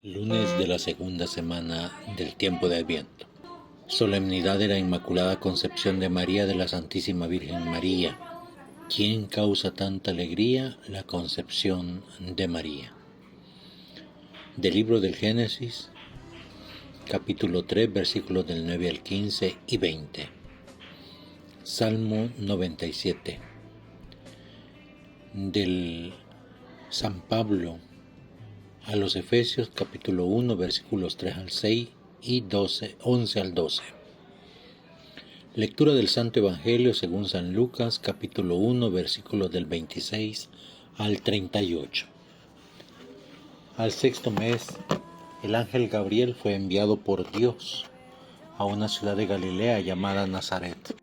Lunes de la segunda semana del tiempo de Adviento. Solemnidad de la Inmaculada Concepción de María de la Santísima Virgen María. ¿Quién causa tanta alegría? La Concepción de María. Del libro del Génesis, capítulo 3, versículos del 9 al 15 y 20. Salmo 97. Del San Pablo a los Efesios, capítulo 1, versículos 3 al 6 y 11 al 12. Lectura del Santo Evangelio según San Lucas, capítulo 1, versículos del 26 al 38. Al sexto mes, el ángel Gabriel fue enviado por Dios a una ciudad de Galilea llamada Nazaret,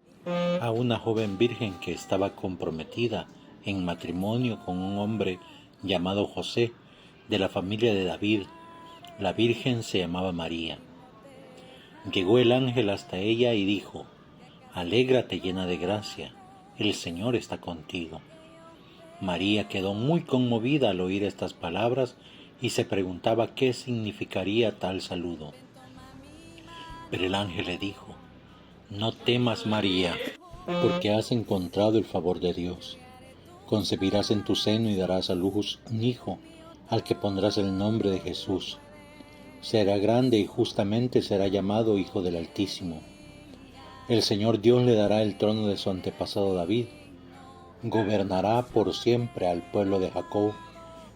a una joven virgen que estaba comprometida en matrimonio con un hombre llamado José, de la familia de David. La virgen se llamaba María. Llegó el ángel hasta ella y dijo: Alégrate, llena de gracia, el Señor está contigo. María quedó muy conmovida al oír estas palabras y se preguntaba qué significaría tal saludo. Pero el ángel le dijo: No temas, María, porque has encontrado el favor de Dios. Concebirás en tu seno y darás a luz un hijo, al que pondrás el nombre de Jesús. Será grande y justamente será llamado Hijo del Altísimo. El Señor Dios le dará el trono de su antepasado David. Gobernará por siempre al pueblo de Jacob,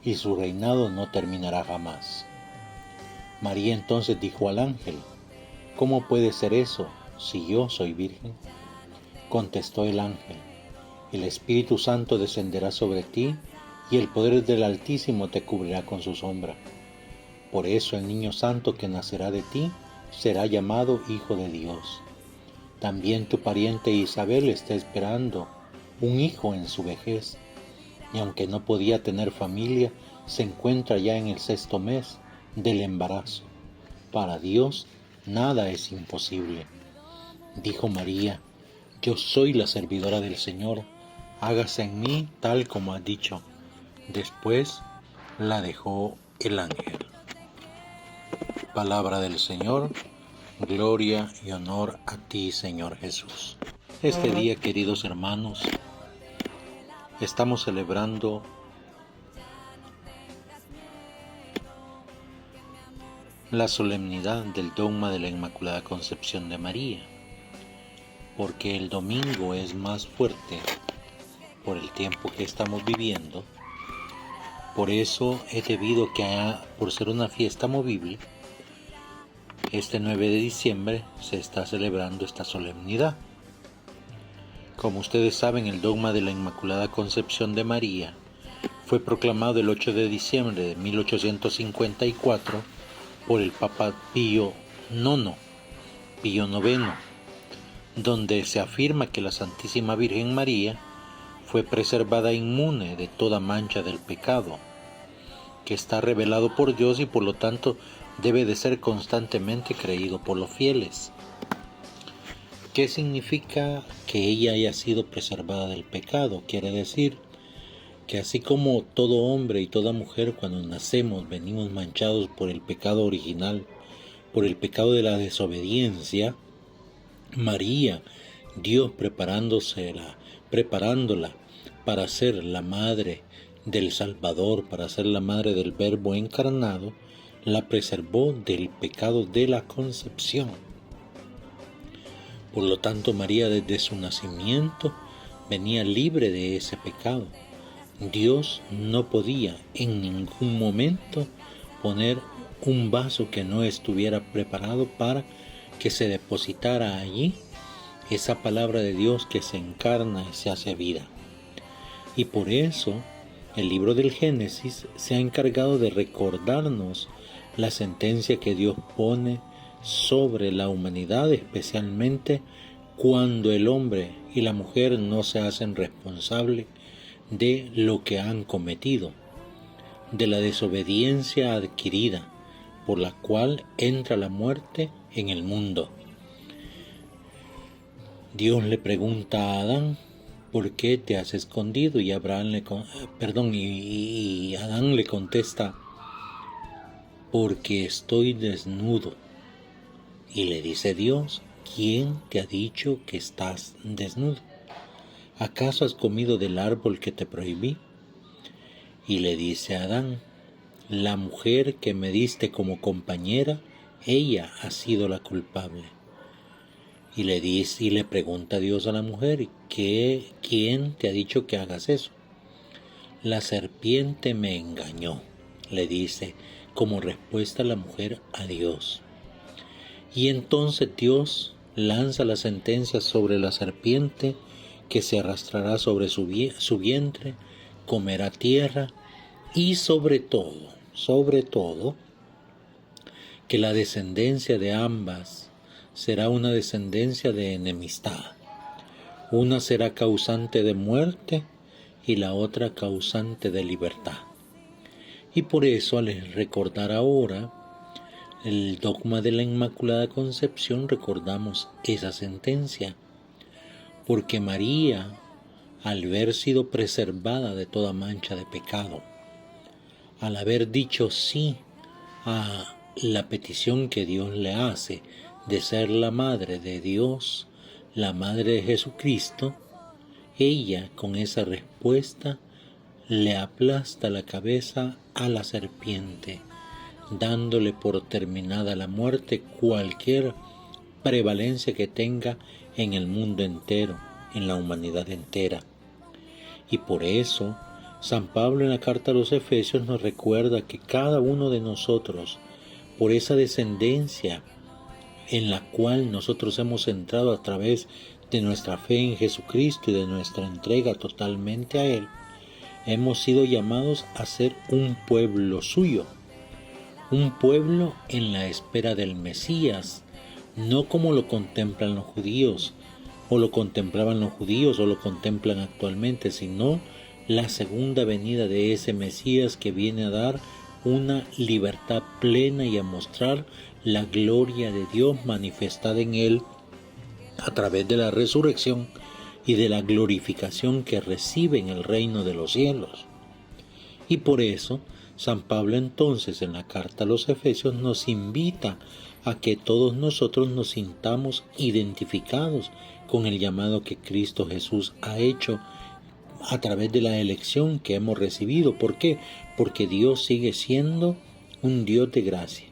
y su reinado no terminará jamás. María entonces dijo al ángel: ¿Cómo puede ser eso, si yo soy virgen? Contestó el ángel: El Espíritu Santo descenderá sobre ti, y el poder del Altísimo te cubrirá con su sombra. Por eso el niño santo que nacerá de ti será llamado Hijo de Dios. También tu pariente Isabel está esperando un hijo en su vejez, y aunque no podía tener familia, se encuentra ya en el sexto mes del embarazo. Para Dios nada es imposible. Dijo María: Yo soy la servidora del Señor, hágase en mí tal como has dicho. Después la dejó el ángel. Palabra del Señor. Gloria y honor a ti, Señor Jesús. Este día, queridos hermanos, estamos celebrando la solemnidad del dogma de la Inmaculada Concepción de María, porque el domingo es más fuerte por el tiempo que estamos viviendo. Por eso es debido que, por ser una fiesta movible, este 9 de diciembre se está celebrando esta solemnidad. Como ustedes saben, el dogma de la Inmaculada Concepción de María fue proclamado el 8 de diciembre de 1854 por el Papa Pío IX, donde se afirma que la Santísima Virgen María fue preservada inmune de toda mancha del pecado, que está revelado por Dios y por lo tanto debe de ser constantemente creído por los fieles. ¿Qué significa que ella haya sido preservada del pecado? Quiere decir que así como todo hombre y toda mujer cuando nacemos venimos manchados por el pecado original, por el pecado de la desobediencia, María, Dios preparándola para ser la madre del Salvador, para ser la madre del Verbo encarnado, la preservó del pecado de la concepción. Por lo tanto, María desde su nacimiento venía libre de ese pecado. Dios no podía en ningún momento poner un vaso que no estuviera preparado para que se depositara allí esa palabra de Dios que se encarna y se hace vida. Y por eso el libro del Génesis se ha encargado de recordarnos la sentencia que Dios pone sobre la humanidad, especialmente cuando el hombre y la mujer no se hacen responsables de lo que han cometido, de la desobediencia adquirida, por la cual entra la muerte en el mundo. Dios le pregunta a Adán: ¿por qué te has escondido? Y Adán le contesta: porque estoy desnudo. Y le dice Dios: ¿quién te ha dicho que estás desnudo? ¿Acaso has comido del árbol que te prohibí? Y le dice a Adán: la mujer que me diste como compañera, ella ha sido la culpable. Y le pregunta a Dios a la mujer: ¿quién te ha dicho que hagas eso? La serpiente me engañó, le dice como respuesta la mujer a Dios. Y entonces Dios lanza la sentencia sobre la serpiente, que se arrastrará sobre su vientre, comerá tierra, y sobre todo, que la descendencia de ambas será una descendencia de enemistad. Una será causante de muerte y la otra causante de libertad. Y por eso, al recordar ahora el dogma de la Inmaculada Concepción, recordamos esa sentencia, porque María, al haber sido preservada de toda mancha de pecado, al haber dicho sí a la petición que Dios le hace de ser la Madre de Dios, la Madre de Jesucristo, ella con esa respuesta le aplasta la cabeza a la serpiente, dándole por terminada la muerte cualquier prevalencia que tenga en el mundo entero, en la humanidad entera. Y por eso San Pablo en la carta a los Efesios nos recuerda que cada uno de nosotros, por esa descendencia en la cual nosotros hemos entrado a través de nuestra fe en Jesucristo y de nuestra entrega totalmente a Él, hemos sido llamados a ser un pueblo suyo, un pueblo en la espera del Mesías, no como lo contemplan los judíos, o lo contemplaban los judíos, o lo contemplan actualmente, sino la segunda venida de ese Mesías que viene a dar una libertad plena y a mostrar la gloria de Dios manifestada en él a través de la resurrección y de la glorificación que recibe en el reino de los cielos. Y por eso San Pablo entonces en la carta a los Efesios nos invita a que todos nosotros nos sintamos identificados con el llamado que Cristo Jesús ha hecho a través de la elección que hemos recibido. ¿Por qué? Porque Dios sigue siendo un Dios de gracia,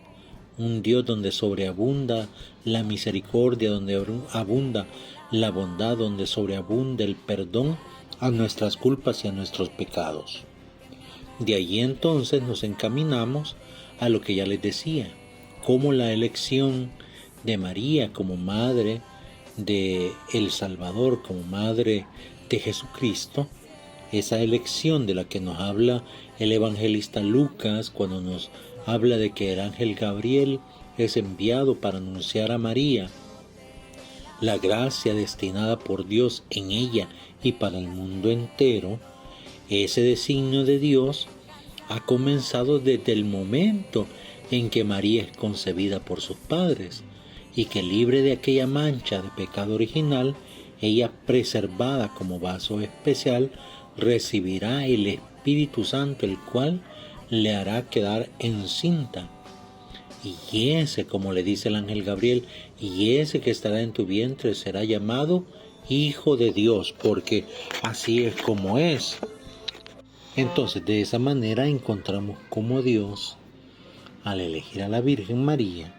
un Dios donde sobreabunda la misericordia, donde abunda la bondad, donde sobreabunda el perdón a nuestras culpas y a nuestros pecados. De allí entonces nos encaminamos a lo que ya les decía, cómo la elección de María como madre de el Salvador, como madre de Jesucristo, esa elección de la que nos habla el evangelista Lucas cuando nos habla de que el ángel Gabriel es enviado para anunciar a María la gracia destinada por Dios en ella y para el mundo entero. Ese designio de Dios ha comenzado desde el momento en que María es concebida por sus padres, y que libre de aquella mancha de pecado original, ella preservada como vaso especial, recibirá el Espíritu Santo, el cual le hará quedar encinta. Y ese, como le dice el ángel Gabriel, y ese que estará en tu vientre será llamado Hijo de Dios, porque así es como es. Entonces, de esa manera encontramos cómo Dios, al elegir a la Virgen María,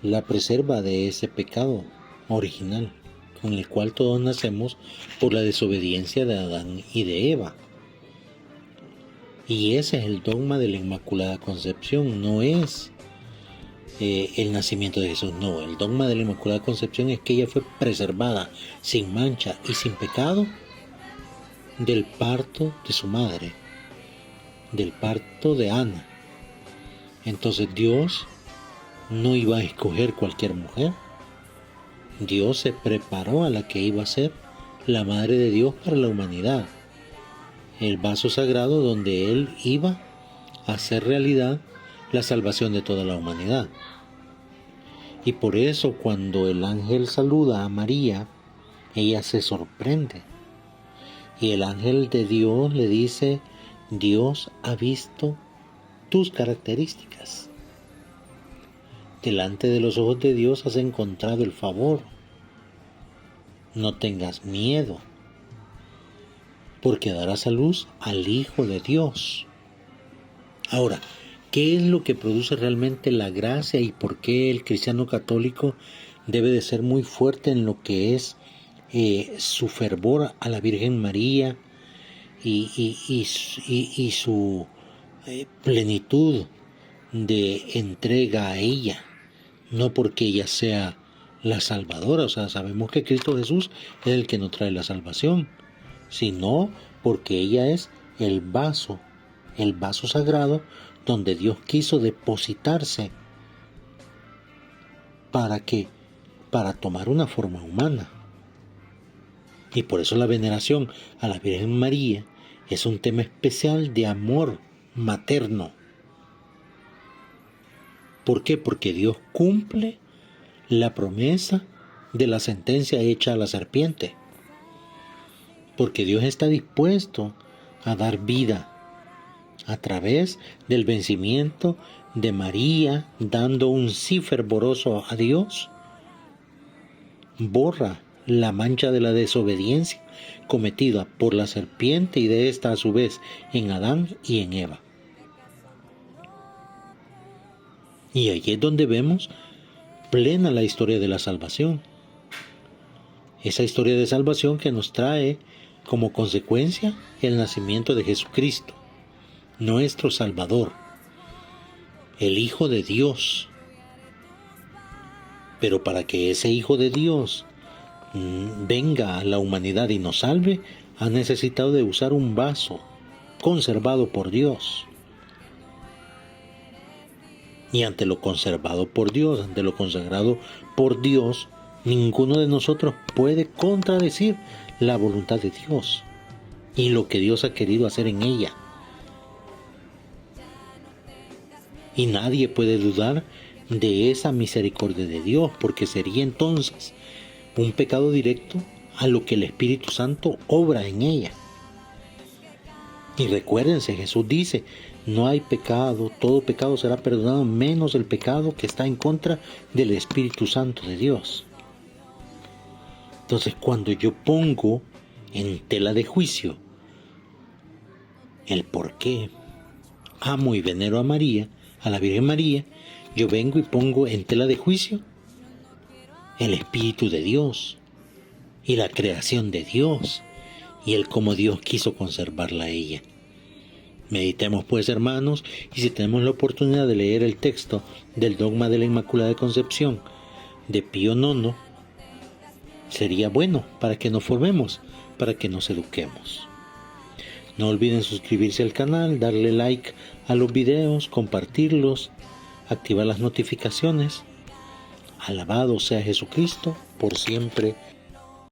la preserva de ese pecado original, con el cual todos nacemos por la desobediencia de Adán y de Eva. Y ese es el dogma de la Inmaculada Concepción, no es el nacimiento de Jesús, no. El dogma de la Inmaculada Concepción es que ella fue preservada sin mancha y sin pecado del parto de su madre, del parto de Ana. Entonces Dios no iba a escoger cualquier mujer. Dios se preparó a la que iba a ser la Madre de Dios para la humanidad, el vaso sagrado donde Él iba a hacer realidad la salvación de toda la humanidad. Y por eso cuando el ángel saluda a María, ella se sorprende. Y el ángel de Dios le dice: Dios ha visto tus características. Delante de los ojos de Dios has encontrado el favor. No tengas miedo, porque darás a luz al Hijo de Dios. Ahora, ¿qué es lo que produce realmente la gracia y por qué el cristiano católico debe de ser muy fuerte en lo que es su fervor a la Virgen María y su plenitud de entrega a ella? No porque ella sea la salvadora, o sea, sabemos que Cristo Jesús es el que nos trae la salvación, sino porque ella es el vaso sagrado donde Dios quiso depositarse para tomar una forma humana. Y por eso la veneración a la Virgen María es un tema especial de amor materno. ¿Por qué? Porque Dios cumple la promesa de la sentencia hecha a la serpiente. Porque Dios está dispuesto a dar vida a través del vencimiento de María, dando un sí fervoroso a Dios. Borra la mancha de la desobediencia cometida por la serpiente y de esta a su vez en Adán y en Eva. Y allí es donde vemos plena la historia de la salvación. Esa historia de salvación que nos trae como consecuencia el nacimiento de Jesucristo, nuestro Salvador, el Hijo de Dios. Pero para que ese Hijo de Dios venga a la humanidad y nos salve, ha necesitado de usar un vaso conservado por Dios. Y ante lo conservado por Dios, ante lo consagrado por Dios, ninguno de nosotros puede contradecir la voluntad de Dios y lo que Dios ha querido hacer en ella. Y nadie puede dudar de esa misericordia de Dios, porque sería entonces un pecado directo a lo que el Espíritu Santo obra en ella. Y recuérdense, Jesús dice, no hay pecado, todo pecado será perdonado, menos el pecado que está en contra del Espíritu Santo de Dios. Entonces, cuando yo pongo en tela de juicio el por qué amo y venero a María, a la Virgen María, yo vengo y pongo en tela de juicio el Espíritu de Dios y la creación de Dios y el cómo Dios quiso conservarla a ella. Meditemos pues, hermanos, y si tenemos la oportunidad de leer el texto del dogma de la Inmaculada Concepción de Pío IX, sería bueno para que nos formemos, para que nos eduquemos. No olviden suscribirse al canal, darle like a los videos, compartirlos, activar las notificaciones. Alabado sea Jesucristo, por siempre.